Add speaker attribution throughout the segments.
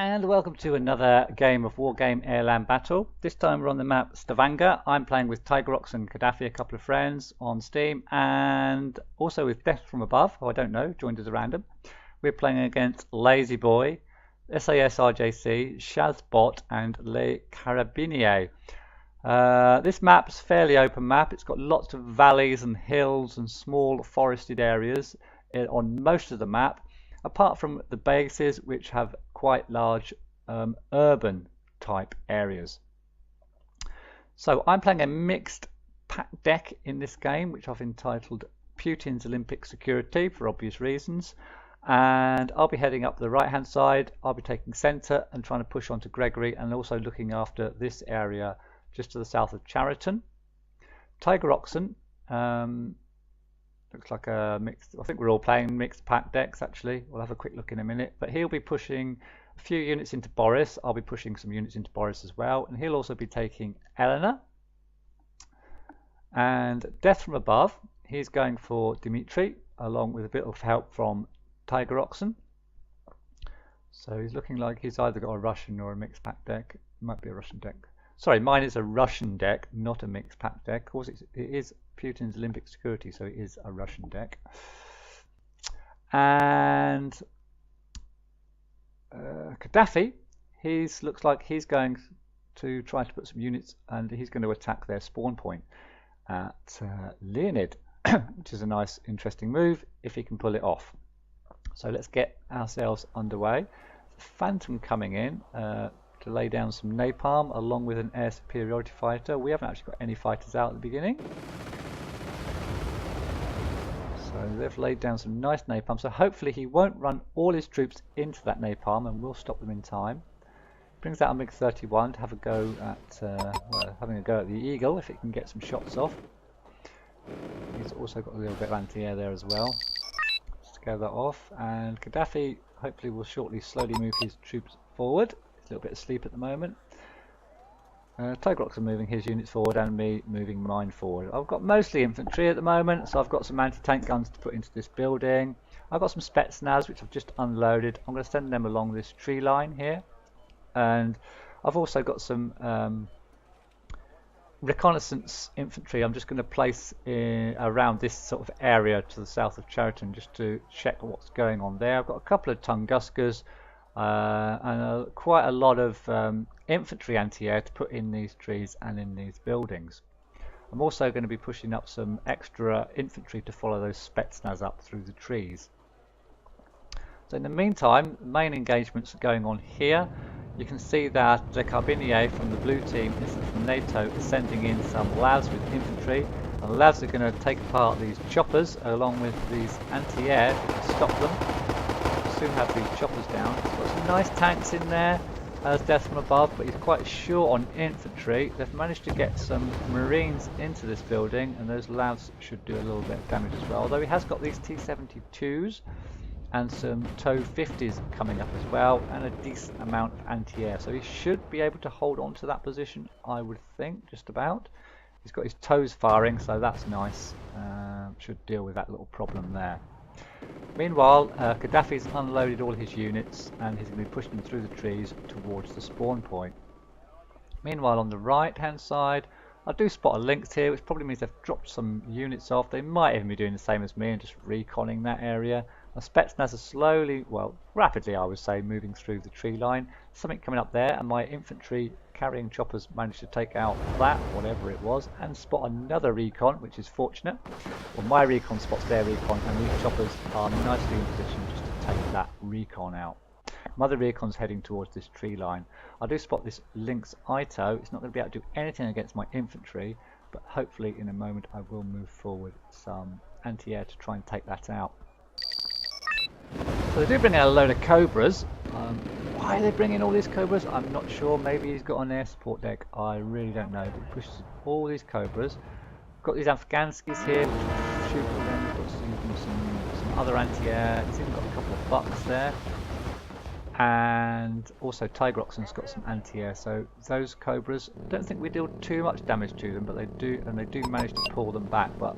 Speaker 1: And welcome to another game of Wargame Airland Battle. This time we're on the map Stavanger. I'm playing with Tigerox and Gaddafi, a couple of friends on Steam, and also with Death from Above, who I don't know, joined as a random. We're playing against Lazy Boy, SAS RJC, Shazbot, and Le Carabinier. This map's a fairly open map. It's got lots of valleys and hills and small forested areas on most of the map, apart from the bases, which have quite large urban type areas. So I'm playing a mixed pack deck in this game, which I've entitled Putins Olympic Security for obvious reasons. And I'll be heading up the right hand side. I'll be taking centre and trying to push on to Gregory, and also looking after this area just to the south of Chariton. Tigeroxen looks like a mixed, I think we're all playing mixed pack decks actually. We'll have a quick look in a minute, but he'll be pushing a few units into Boris. I'll be pushing some units into Boris as well, and he'll also be taking Eleanor. And Death from Above, he's going for Dimitri, along with a bit of help from Tigeroxen. So he's looking like he's either got a Russian or a mixed pack deck. It might be a Russian deck. Sorry, mine is a Russian deck, not a mixed pack deck. Of course, it is Putin's Olympic Security, so it is a Russian deck. And Gaddafi, looks like he's going to try to put some units, and he's going to attack their spawn point at Leonid, which is a nice, interesting move if he can pull it off. So let's get ourselves underway. Phantom coming in to lay down some napalm along with an air superiority fighter. We haven't actually got any fighters out at the beginning. So they've laid down some nice napalm. So hopefully he won't run all his troops into that napalm, and we'll stop them in time. Brings out a MiG-31 to have a go at having a go at the Eagle if it can get some shots off. He's also got a little bit of anti-air there as well. Scare that off, and Gaddafi hopefully will shortly slowly move his troops forward. He's a little bit asleep at the moment. Tigerox are moving his units forward, and me moving mine forward. I've got mostly infantry at the moment, so I've got some anti-tank guns to put into this building. I've got some Spetsnaz which I've just unloaded. I'm going to send them along this tree line here, and I've also got some reconnaissance infantry I'm just going to place around this sort of area to the south of Chariton, just to check what's going on there. I've got a couple of Tunguskas and quite a lot of infantry anti-air to put in these trees and in these buildings. I'm also going to be pushing up some extra infantry to follow those Spetsnaz up through the trees. So in the meantime, the main engagements are going on here. You can see that the Carabinier from the blue team, from NATO, is sending in some lavs with infantry, and the lavs are going to take apart these choppers along with these anti-air to stop them. We'll soon have these choppers down. He's got some nice tanks in there as Death from Above, but he's quite short on infantry. They've managed to get some Marines into this building, and those lavs should do a little bit of damage as well, although he has got these T-72s and some TOW 50s coming up as well, and a decent amount of anti-air, so he should be able to hold on to that position, I would think, just about. He's got his TOWs firing, so that's nice. Should deal with that little problem there. Meanwhile, Gaddafi's unloaded all his units, and he's going to be pushing them through the trees towards the spawn point. Meanwhile, on the right hand side, I do spot a lynx here, which probably means they've dropped some units off. They might even be doing the same as me and just reconning that area. My Spetsnaz are slowly, well, rapidly I would say, moving through the tree line. Something coming up there, and my infantry carrying choppers managed to take out that, whatever it was, and spot another recon, which is fortunate. Well, my recon spots their recon, and these choppers are nicely in position just to take that recon out. My other recon's heading towards this tree line. I do spot this Lynx Ito. It's not going to be able to do anything against my infantry, but hopefully in a moment I will move forward some anti-air to try and take that out. So they do bring in a load of Cobras. Why are they bringing all these Cobras? I'm not sure. Maybe he's got an air support deck. I really don't know. But he pushes all these Cobras. Got these Afghanskis here, which will shoot for them. We've got some other anti-air. He's even got a couple of Bucks there. And also Tigeroxen's got some anti-air. So those Cobras, I don't think we deal too much damage to them, but they do manage to pull them back. But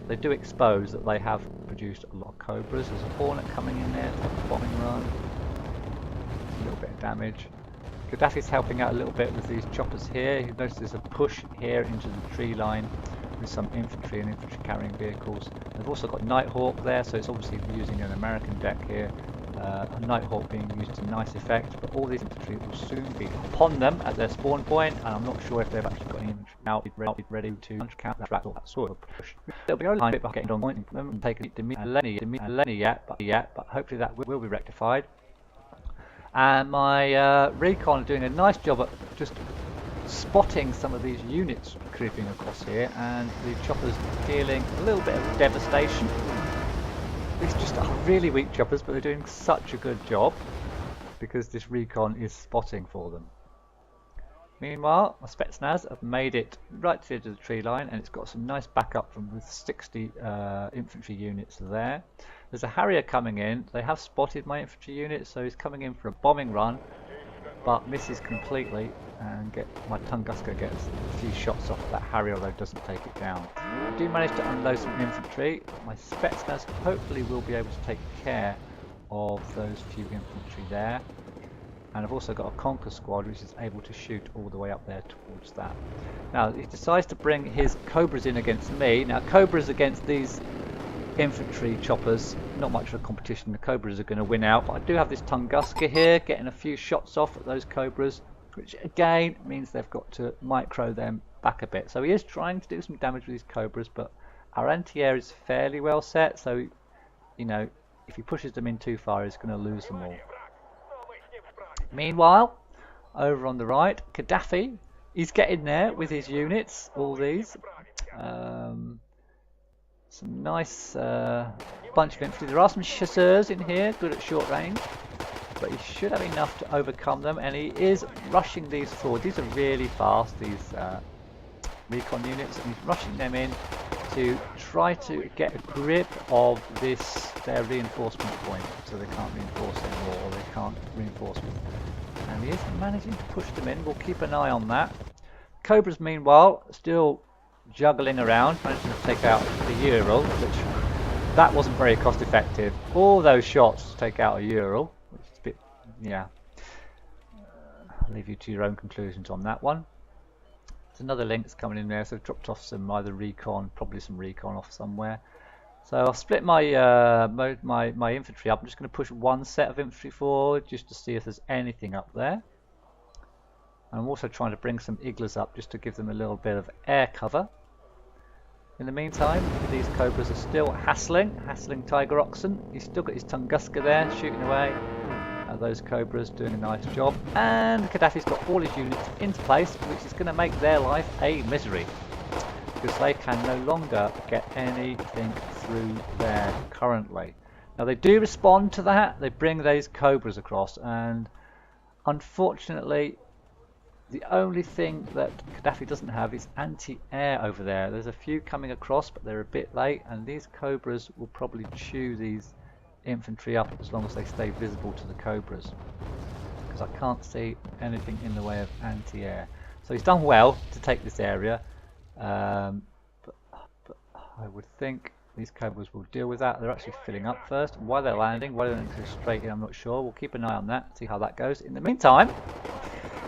Speaker 1: they do expose that they have produced a lot of Cobras. There's a Hornet coming in there to have a bombing run. A little bit of damage. Gaddafi's helping out a little bit with these choppers here. You notice there's a push here into the tree line with some infantry and infantry carrying vehicles. They've also got Nighthawk there, so it's obviously using an American deck here. A Nighthawk being used to nice effect, but all these infantry will soon be upon them at their spawn point, and I'm not sure if they've actually got any infantry out ready to count that sort of push. They'll be only a bit getting on point and take it to Lenny yet, but hopefully that will be rectified. And my recon are doing a nice job at just spotting some of these units creeping across here, and the choppers dealing a little bit of devastation. These just are really weak choppers, but they're doing such a good job because this recon is spotting for them. Meanwhile, my Spetsnaz have made it right to the edge of the tree line, and it's got some nice backup from with 60 infantry units there. There's a Harrier coming in. They have spotted my infantry unit, so he's coming in for a bombing run, but misses completely, and my Tunguska gets a few shots off that Harrier, although doesn't take it down. I do manage to unload some infantry. My Spetsnaz hopefully will be able to take care of those few infantry there. And I've also got a Conquer squad which is able to shoot all the way up there towards that. Now he decides to bring his Cobras in against me. Now Cobras against these infantry choppers, not much of a competition. The Cobras are going to win out, but I do have this Tunguska here getting a few shots off at those Cobras, which again means they've got to micro them back a bit. So he is trying to do some damage with these Cobras, but our anti-air is fairly well set, so you know, if he pushes them in too far he's going to lose them all. Meanwhile, over on the right, Gaddafi, he's getting there with his units, all these. Some nice bunch of infantry. There are some chasseurs in here, good at short range, but he should have enough to overcome them, and he is rushing these forward. These are really fast, these recon units, and he's rushing them in to try to get a grip of their reinforcement point, so they can't reinforce anymore, or they can't reinforce them. And he is managing to push them in. We'll keep an eye on that. Cobras, meanwhile, still juggling around, managing to take out the Ural, which that wasn't very cost effective. All those shots to take out a Ural, which is a bit, yeah. I'll leave you to your own conclusions on that one. There's another link's coming in there, so I've dropped off some either recon, probably some recon off somewhere. So I'll split my my infantry up. I'm just going to push one set of infantry forward just to see if there's anything up there. I'm also trying to bring some Iglas up just to give them a little bit of air cover. In the meantime, these Cobras are still hassling Tiger Oxen. He's still got his Tunguska there, shooting away at those Cobras, doing a nice job. And Gaddafi's got all his units into place, which is going to make their life a misery, because they can no longer get anything through there currently. Now they do respond to that. They bring those Cobras across, and unfortunately the only thing that Gaddafi doesn't have is anti-air over there. There's a few coming across, but they're a bit late, and these Cobras will probably chew these infantry up as long as they stay visible to the Cobras, because I can't see anything in the way of anti-air. So he's done well to take this area, but I would think these Cobras will deal with that. They're actually filling up first. Why they're landing, why they're not straight in, I'm not sure. We'll keep an eye on that, see how that goes. In the meantime,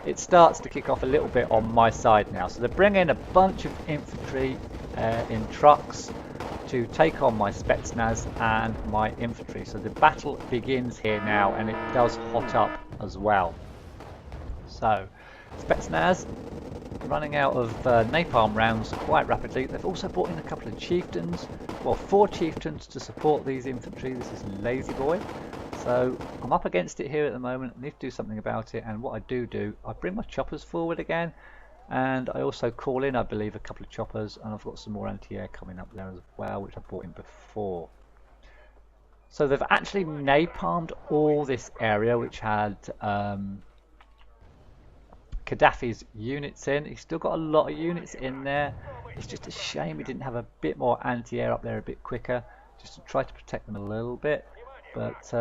Speaker 1: it starts to kick off a little bit on my side now. So they're bringing a bunch of infantry in trucks to take on my Spetsnaz and my infantry. So the battle begins here now, and it does hot up as well. So Spetsnaz running out of napalm rounds quite rapidly. They've also brought in a couple of chieftains, well, 4 chieftains to support these infantry. This is Lazy Boy. So I'm up against it here at the moment. I need to do something about it, and what I do, I bring my choppers forward again, and I also call in, I believe, a couple of choppers, and I've got some more anti-air coming up there as well, which I brought in before. So they've actually napalmed all this area, which had Gaddafi's units in. He's still got a lot of units in there. It's just a shame he didn't have a bit more anti-air up there a bit quicker, just to try to protect them a little bit. But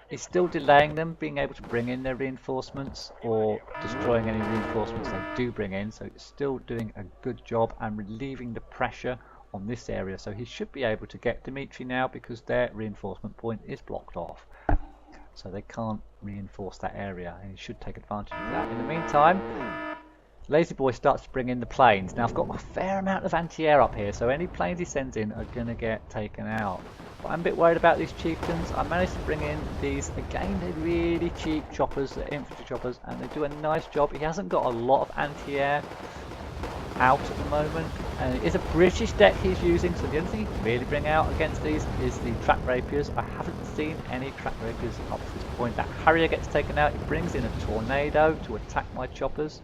Speaker 1: he's still delaying them being able to bring in their reinforcements, or destroying any reinforcements they do bring in. So it's still doing a good job and relieving the pressure on this area. So he should be able to get Dimitri now, because their reinforcement point is blocked off. so they can't reinforce that area, and he should take advantage of that. In the meantime, Lazy Boy starts to bring in the planes. Now I've got a fair amount of anti-air up here, so any planes he sends in are going to get taken out. But I'm a bit worried about these chieftains. I managed to bring in these, again, they're really cheap choppers, they're infantry choppers, and they do a nice job. He hasn't got a lot of anti-air out at the moment, and it is a British deck he's using, so the only thing he can really bring out against these is the track rapiers. I haven't seen any track rapiers up to this point. That Harrier gets taken out, it brings in a tornado to attack my choppers.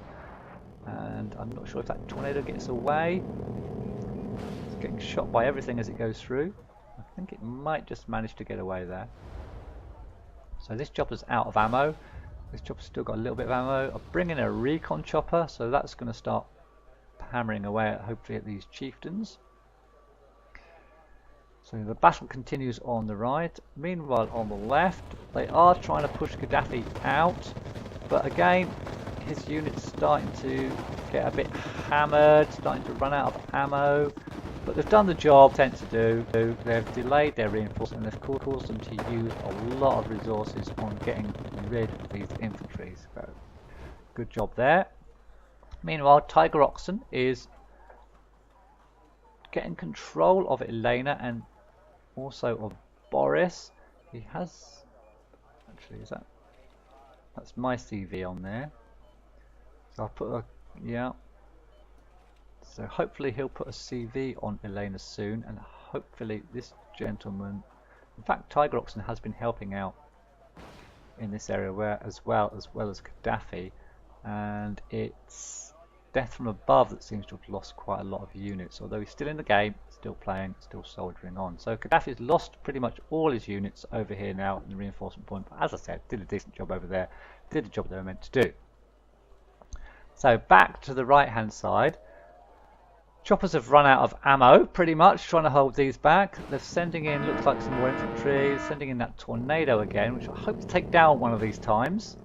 Speaker 1: And I'm not sure if that tornado gets away. It's getting shot by everything as it goes through. I think it might just manage to get away there. So this chopper's out of ammo. This chopper's still got a little bit of ammo. I'll bring in a recon chopper, so that's going to start hammering away at, hopefully, at these chieftains. So the battle continues on the right. Meanwhile, on the left, they are trying to push Gaddafi out, but again, his unit's starting to get a bit hammered, starting to run out of ammo, but they've done the job they tend to do. They've delayed their reinforcement, and they've caused them to use a lot of resources on getting rid of these infantry. So good job there. Meanwhile, Tiger Oxen is getting control of Elena and also of Boris. He has, actually, that's my CV on there. So I'll put a, yeah. So hopefully he'll put a CV on Elena soon, and hopefully this gentleman, in fact Tiger Oxen has been helping out in this area as well as Gaddafi, and it's Death from Above that seems to have lost quite a lot of units, although he's still in the game, still playing, still soldiering on. So Gaddafi's lost pretty much all his units over here now in the reinforcement point, but as I said, did a decent job over there, did the job they were meant to do. So back to the right hand side, choppers have run out of ammo pretty much, trying to hold these back. They're sending in, looks like, some more infantry, sending in that tornado again, which I hope to take down one of these times,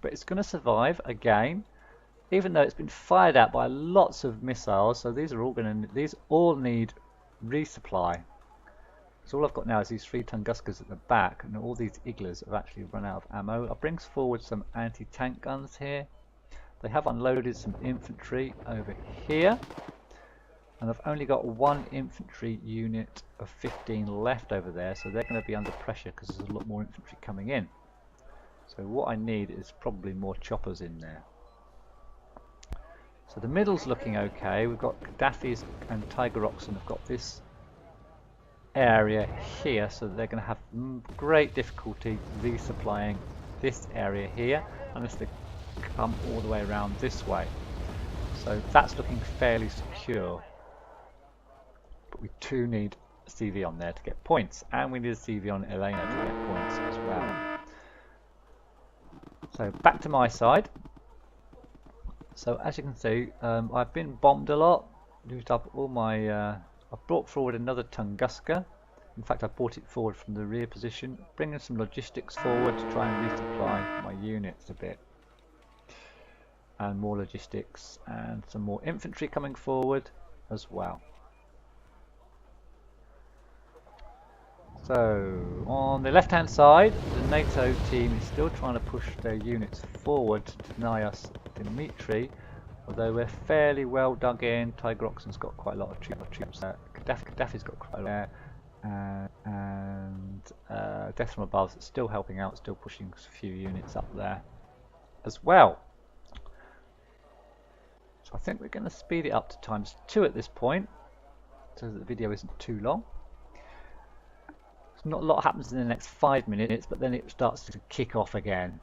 Speaker 1: but it's going to survive again, even though it's been fired at by lots of missiles. So these are all these all need resupply. So all I've got now is these 3 Tunguskers at the back, and all these Iglas have actually run out of ammo. I brings forward some anti-tank guns here. They have unloaded some infantry over here, and I've only got 1 infantry unit of 15 left over there, so they're going to be under pressure because there's a lot more infantry coming in. So what I need is probably more choppers in there. So the middle's looking okay. We've got Gaddafi's and Tiger Oxen have got this area here, so they're going to have great difficulty resupplying this area here unless they come all the way around this way. So that's looking fairly secure. But we too need a CV on there to get points, and we need a CV on Elena to get points as well. So back to my side. So as you can see, I've been bombed a lot, used up all my, I've brought forward another Tunguska. In fact, I brought it forward from the rear position, bringing some logistics forward to try and resupply my units a bit. And more logistics and some more infantry coming forward as well. So on the left hand side, the NATO team is still trying to push their units forward to deny us Dimitri, although we're fairly well dug in. Tiger Oxen's got quite a lot of troops there. Gaddafi's got quite a lot there, and Death from Above is still helping out, still pushing a few units up there as well. So I think we're going to speed it up to ×2 at this point, so that the video isn't too long. Not a lot happens in the next 5 minutes, but then it starts to kick off again.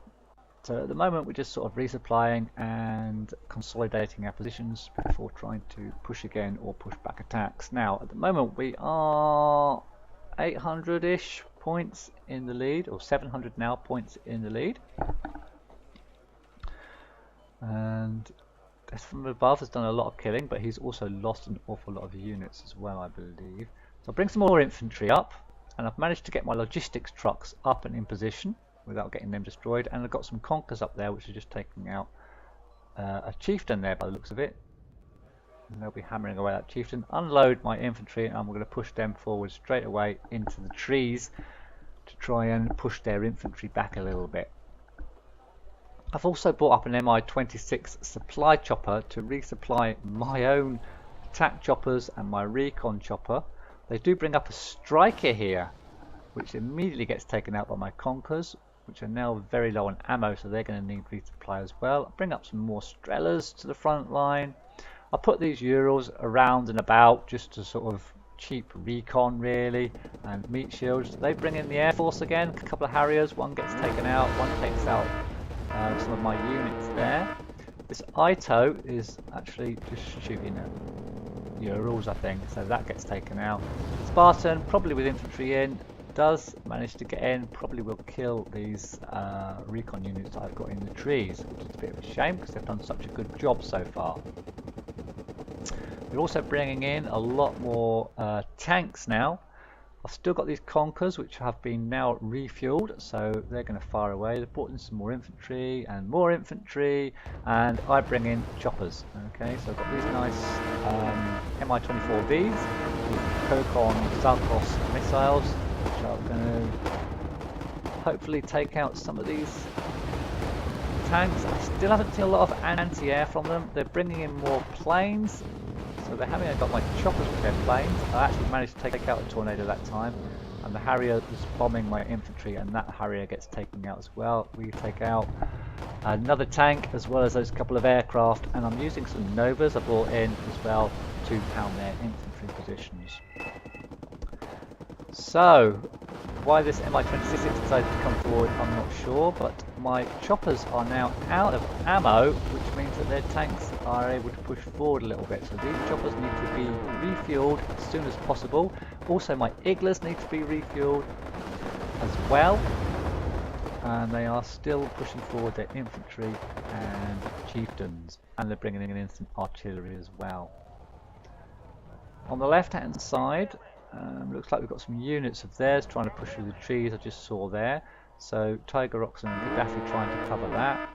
Speaker 1: So at the moment we're just sort of resupplying and consolidating our positions before trying to push again or push back attacks. Now at the moment we are 800-ish points in the lead, or 700 now points in the lead. And Death from Above has done a lot of killing, but he's also lost an awful lot of units as well, I believe. So I'll bring some more infantry up. And I've managed to get my logistics trucks up and in position without getting them destroyed, and I've got some conkers up there which are just taking out a chieftain there by the looks of it, and they'll be hammering away that chieftain. Unload my infantry, and I'm going to push them forward straight away into the trees to try and push their infantry back a little bit. I've also brought up an Mi-26 supply chopper to resupply my own attack choppers and my recon chopper. They do bring up a striker here, which immediately gets taken out by my conkers, which are now very low on ammo, so they're going to need resupply as well. I'll bring up some more Strelas to the front line. I'll put these Urals around and about just to sort of cheap recon really, and meat shields. They bring in the Air Force again, a couple of Harriers, one gets taken out, one takes out some of my units there. This Ito is actually just shooting at Urals, I think, so that gets taken out. Spartan, probably with infantry in, does manage to get in, probably will kill these recon units that I've got in the trees, which is a bit of a shame because they've done such a good job so far. We're also bringing in a lot more tanks now. I've still got these Conkers which have been now refueled, so they're going to fire away. They've brought in some more infantry, and I bring in choppers. Okay, so I've got these nice Mi-24Bs with Kokon Salkos missiles, which are going to hopefully take out some of these tanks. I still haven't seen a lot of anti-air from them. They're bringing in more planes. So they haven't got my choppers with their planes. I actually managed to take out a tornado that time, and the Harrier was bombing my infantry, and that Harrier gets taken out as well. We take out another tank as well as those couple of aircraft, and I'm using some Novas I brought in as well to pound their infantry positions. So why this Mi-26 decided to come forward, I'm not sure, but my choppers are now out of ammo, which means that their tanks are able to push forward a little bit. So these choppers need to be refueled as soon as possible. Also my Iglas need to be refueled as well, and they are still pushing forward their infantry and chieftains, and they're bringing in some artillery as well. On the left hand side, looks like we've got some units of theirs trying to push through the trees I just saw there. So Tiger Oxen and Gaddafi trying to cover that.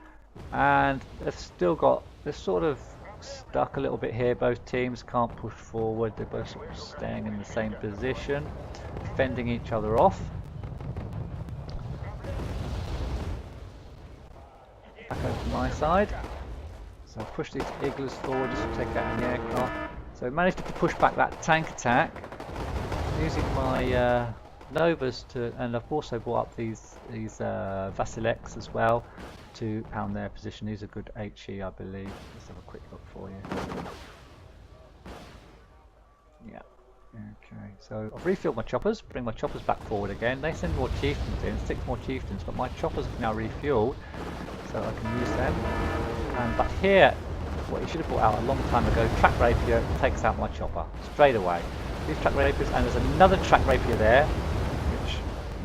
Speaker 1: And they've still got, they're sort of stuck a little bit here. Both teams can't push forward. They're both sort of staying in the same position, fending each other off. Back over to my side. So I'll push these Iglas forward just to take out any aircraft. So I managed to push back that tank attack using my Novas to, and I've also brought up these Vasileks as well to pound their position. These are good HE, I believe. Let's have a quick look for you. Yeah. Okay, so I've refilled my choppers, bring my choppers back forward again. They send more chieftains in, 6 more chieftains, but my choppers are now refueled, so I can use them. But here, what you should have brought out a long time ago, track rapier takes out my chopper straight away. These track rapiers, and there's another track rapier there, which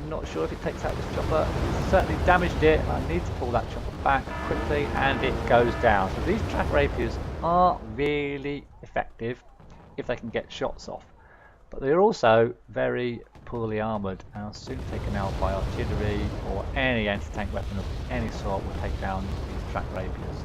Speaker 1: I'm not sure if it takes out this chopper. It's certainly damaged it. I need to pull that chopper back quickly, and it goes down. So these track rapiers are really effective if they can get shots off, but they're also very poorly armoured and are soon taken out by artillery or any anti-tank weapon of any sort will take down these track rapiers.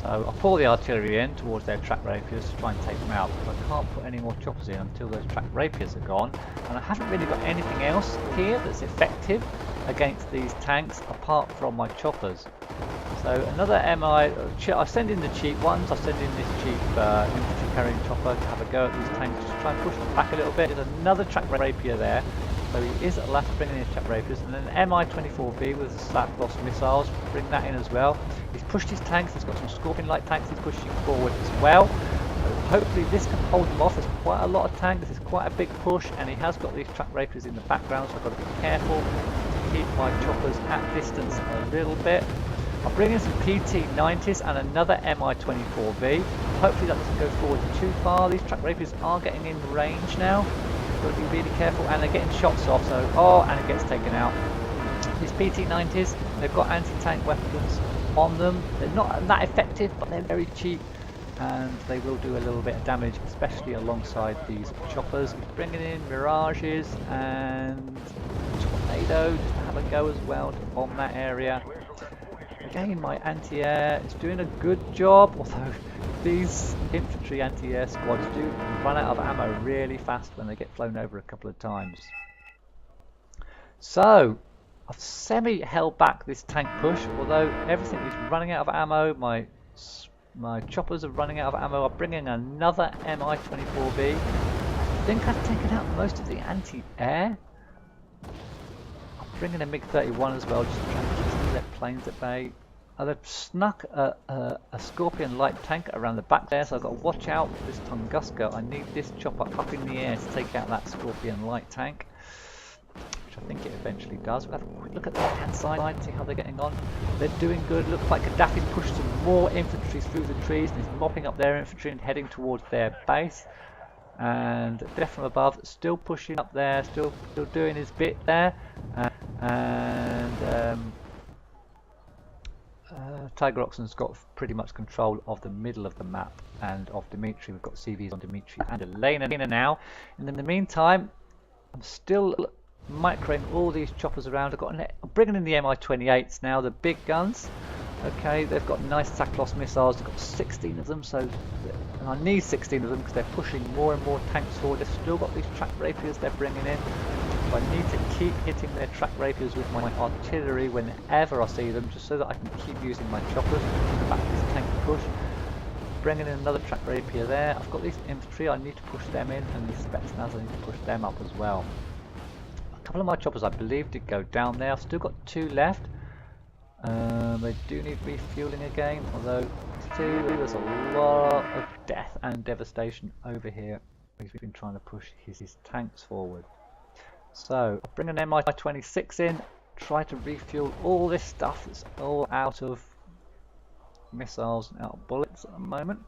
Speaker 1: So I'll pull the artillery in towards their track rapiers to try and take them out, but I can't put any more choppers in until those track rapiers are gone, and I haven't really got anything else here that's effective against these tanks apart from my choppers. So another MI, I send in the cheap ones. I send in this cheap infantry carrying chopper to have a go at these tanks, just try and push them back a little bit. There's another track rapier there, so he is at last bringing in his track rapiers, and then an Mi-24B with the Slaploss missiles, bring that in as well. He's pushed his tanks, he's got some Scorpion-like tanks he's pushing forward as well. So hopefully this can hold them off. There's quite a lot of tanks, this is quite a big push, and he has got these track rapiers in the background, so I've got to be careful to keep my choppers at distance a little bit. I'll bring in some PT-90s and another Mi-24V. Hopefully that doesn't go forward too far. These track rapiers are getting in range now. Got to be really careful, and they're getting shots off, so and it gets taken out. These PT-90s, they've got anti-tank weapons on them. They're not that effective, but they're very cheap, and they will do a little bit of damage, especially alongside these choppers. He's bringing in Mirages and Tornadoes just to have a go as well to bomb that area. Again, my anti-air is doing a good job, although these infantry anti-air squads do run out of ammo really fast when they get flown over a couple of times. So I've semi-held back this tank push, although everything is running out of ammo. My choppers are running out of ammo. I'm bringing another Mi-24B. I think I've taken out most of the anti-air. I'm bringing a MiG-31 as well, just trying to keep some of their planes at bay. They've snuck a Scorpion light tank around the back there, so I've got to watch out for this Tunguska. I need this chopper up in the air to take out that Scorpion light tank, which I think it eventually does. We'll have a quick look at the right-hand side, see how they're getting on. They're doing good. Looks like Gaddafi pushed some more infantry through the trees and is mopping up their infantry and heading towards their base. And Death from Above still pushing up there, still doing his bit there. Tiger Oxen's got pretty much control of the middle of the map and of Dimitri. We've got CVs on Dimitri and Elena now. And in the meantime, I'm still microing all these choppers around. I'm bringing in the Mi-28s now, the big guns. Okay, they've got nice Saklos missiles. They've got 16 of them, and I need 16 of them because they're pushing more and more tanks forward. They've still got these track rapiers they're bringing in. So I need to keep hitting their track rapiers with my artillery whenever I see them, just so that I can keep using my choppers to back this tank push. Bringing in another track rapier there. I've got these infantry, I need to push them in, and these Spetsnaz, I need to push them up as well. A couple of my choppers I believe did go down there. I've still got 2 left. They do need refueling again, although still there's a lot of death and devastation over here. He's been trying to push his tanks forward. So I'll bring an Mi-26 in, try to refuel all this stuff that's all out of missiles and out of bullets at the moment.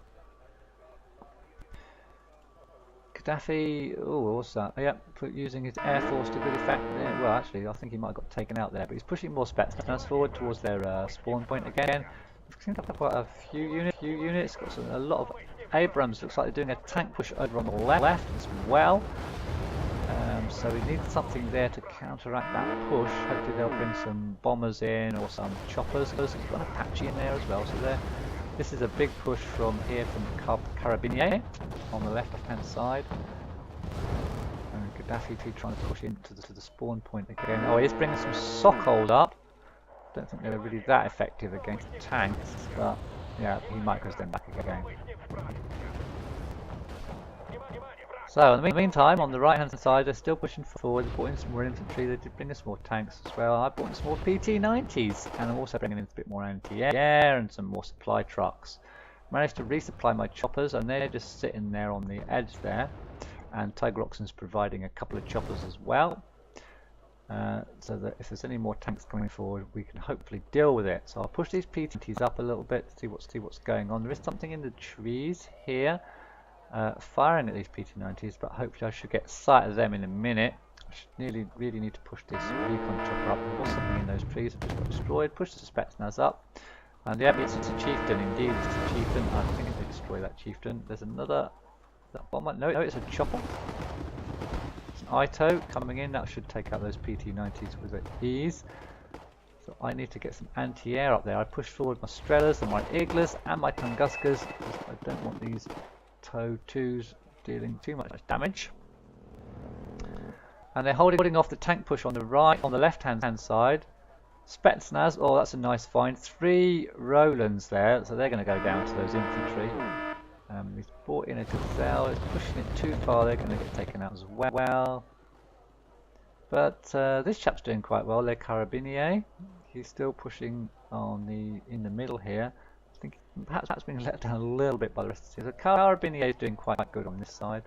Speaker 1: Gaddafi, oh, what's that? Yep, using his air force to good effect. Yeah, well, actually, I think he might have got taken out there, but he's pushing more Spetsnaz forward towards their spawn point again. We've seen quite a few units. Got a lot of Abrams. Looks like they're doing a tank push over on the left as well. So we need something there to counteract that push. Hopefully they'll bring some bombers in or some choppers. Because we've got an Apache in there as well. So this is a big push from here from Carabinier on the left-hand side. And Gaddafi trying to push into the spawn point again. Oh, he's bringing some Sokols up. Don't think they're really that effective against tanks, but yeah, he micros them back again. So in the meantime, on the right hand side, they're still pushing forward. They're bringing some more infantry. They did bring us more tanks as well. I brought in some more PT-90s, and I'm also bringing in a bit more anti-air and some more supply trucks. Managed to resupply my choppers, and they're just sitting there on the edge there. And Tiger Oxen's providing a couple of choppers as well, so that if there's any more tanks coming forward, we can hopefully deal with it. So I'll push these PT-90s up a little bit to see what's going on. There is something in the trees here. Firing at these PT-90s, but hopefully I should get sight of them in a minute. I should really need to push this recon chopper up. There was something in those trees that just got destroyed. Push the Spetsnaz up. And yeah, it's a chieftain indeed. It's a chieftain. I think if they destroy that chieftain, there's another. That bomber? No, it's a chopper. It's an Ito coming in. That should take out those PT-90s with ease. So I need to get some anti-air up there. I push forward my Strelas and my Iglas and my Tunguskas because I don't want these TOW2s dealing too much damage. And they're holding off the tank push on the left hand side. Spetsnaz, oh that's a nice find. 3 Rolands there, so they're going to go down to those infantry. He's brought in a Gazelle, he's pushing it too far, they're going to get taken out as well. But this chap's doing quite well, Le Carabinier. He's still pushing on in the middle here. I think perhaps being let down a little bit by the rest of the team. So Carabinier is doing quite good on this side.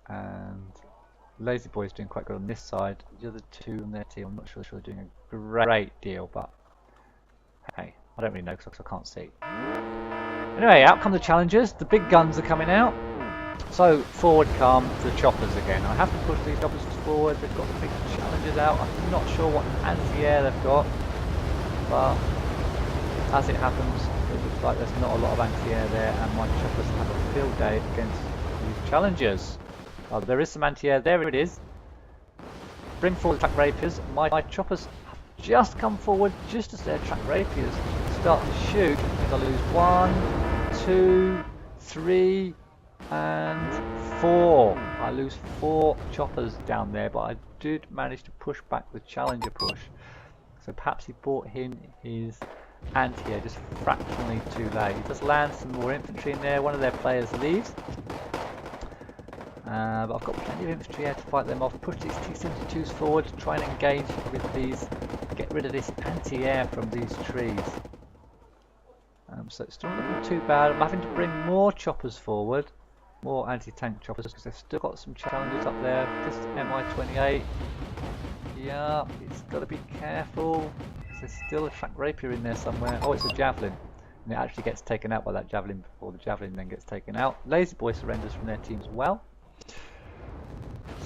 Speaker 1: And Lazy Boy is doing quite good on this side. The other 2 on their team, I'm not sure they're doing a great deal, but hey, I don't really know because I can't see. Anyway, out come the challengers. The big guns are coming out. So forward come the choppers again. I have to push these choppers forward. They've got the big challengers out. I'm not sure what anti-air they've got, but as it happens, it looks like there's not a lot of anti-air there, and my choppers have a field day against these challengers. There is some anti-air. There it is. Bring forward the track rapiers. My choppers have just come forward just as their track rapiers start to shoot. I think I lose 1, 2, 3, and 4. I lose 4 choppers down there, but I did manage to push back the challenger push. So perhaps he brought in his anti-air just fractionally too late. He does land some more infantry in there. One of their players leaves. But I've got plenty of infantry here to fight them off. Push these T-72s forward to try and engage with these. Get rid of this anti-air from these trees. So it's still not looking too bad. I'm having to bring more choppers forward. More anti-tank choppers because they've still got some challenges up there. This Mi-28. Yeah, it's got to be careful. There's still a track rapier in there somewhere. Oh, it's a javelin. And it actually gets taken out by that javelin before the javelin then gets taken out. Lazy Boy surrenders from their team as well.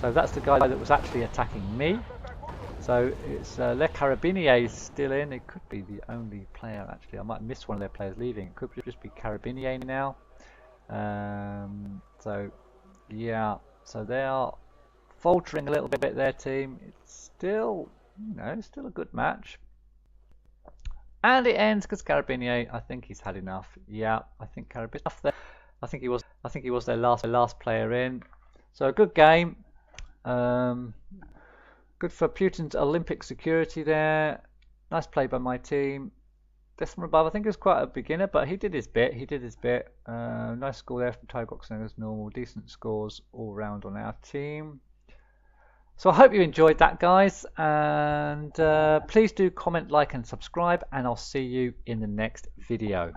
Speaker 1: So that's the guy that was actually attacking me. So it's Le Carabinier is still in. It could be the only player actually. I might miss one of their players leaving. It could just be Carabinier now. So yeah, so they are faltering a little bit, their team. It's still, you know, still a good match. And it ends because Carabinier, I think he's had enough. Yeah, I think Carabinier there. I think he was their last player in. So a good game. Good for Putins Olympic Security there. Nice play by my team. This one above, I think, was quite a beginner, but he did his bit. Nice score there from Tygoxen as normal. Decent scores all round on our team. So I hope you enjoyed that, guys. And please do comment, like, and subscribe. And I'll see you in the next video.